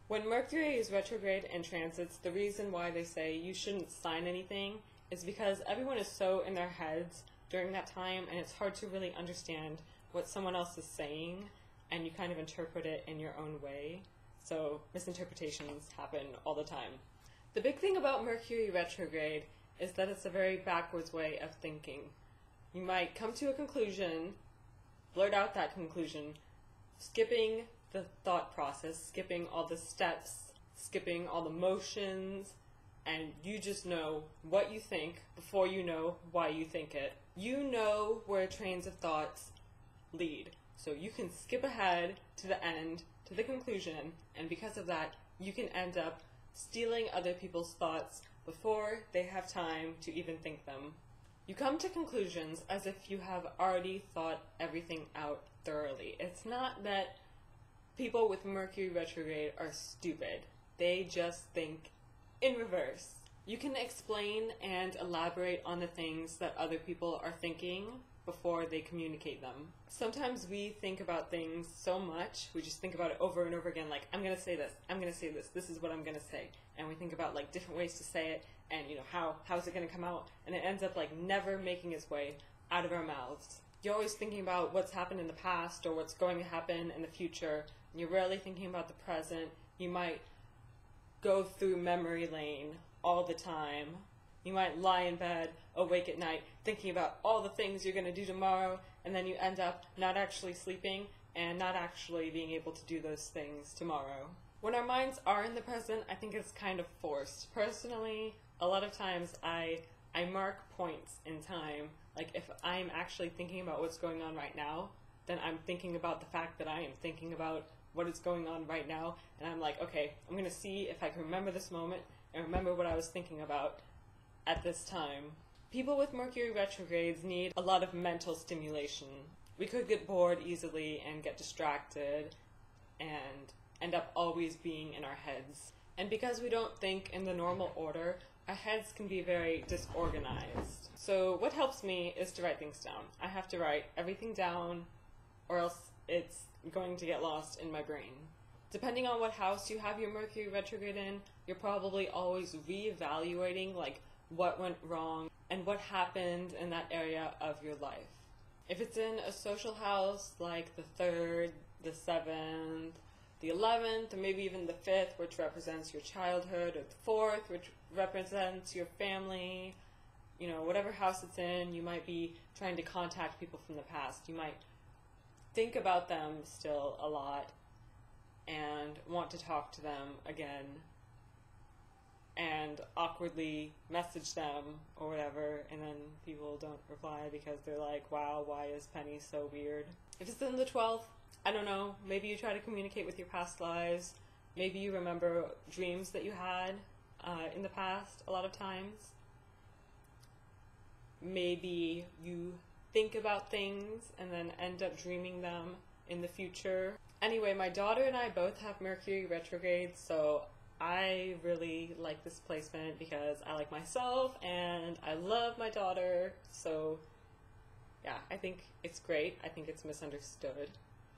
When Mercury is retrograde and transits, the reason why they say you shouldn't sign anything is because everyone is so in their heads during that time, and it's hard to really understand what someone else is saying, and you kind of interpret it in your own way. So misinterpretations happen all the time. The big thing about Mercury retrograde is that it's a very backwards way of thinking. You might come to a conclusion, blurt out that conclusion, skipping the thought process, skipping all the steps, skipping all the motions, and you just know what you think before you know why you think it. You know where trains of thoughts lead, so you can skip ahead to the end, to the conclusion, and because of that, you can end up stealing other people's thoughts before they have time to even think them. You come to conclusions as if you have already thought everything out thoroughly. It's not that people with Mercury retrograde are stupid. They just think in reverse. You can explain and elaborate on the things that other people are thinking before they communicate them. Sometimes we think about things so much, we just think about it over and over again, like, I'm gonna say this, I'm gonna say this, this is what I'm gonna say. And we think about like different ways to say it, and how's it gonna come out, and it ends up like never making its way out of our mouths. You're always thinking about what's happened in the past or what's going to happen in the future. You're rarely thinking about the present. You might go through memory lane all the time. You might lie in bed, awake at night, thinking about all the things you're going to do tomorrow, and then you end up not actually sleeping and not actually being able to do those things tomorrow. When our minds are in the present, I think it's kind of forced. Personally, a lot of times I mark points in time. Like if I'm actually thinking about what's going on right now, then I'm thinking about the fact that I am thinking about what is going on right now, and I'm like, okay, I'm going to see if I can remember this moment and remember what I was thinking about at this time. People with Mercury retrogrades need a lot of mental stimulation. We could get bored easily and get distracted and end up always being in our heads. And because we don't think in the normal order, our heads can be very disorganized. So what helps me is to write things down. I have to write everything down or else it's going to get lost in my brain. Depending on what house you have your Mercury retrograde in, you're probably always reevaluating like what went wrong and what happened in that area of your life. If it's in a social house like the 3rd, the 7th, the 11th, or maybe even the 5th, which represents your childhood, or the 4th, which represents your family, whatever house it's in, you might be trying to contact people from the past. You might think about them still a lot and want to talk to them again and awkwardly message them or whatever, and then people don't reply because they're like, wow, why is Penny so weird? If it's in the 12th, I don't know, maybe you try to communicate with your past lives. Maybe you remember dreams that you had in the past a lot of times. Maybe you think about things and then end up dreaming them in the future. Anyway, my daughter and I both have Mercury retrograde, so I really like this placement because I like myself and I love my daughter. So yeah, I think it's great. I think it's misunderstood.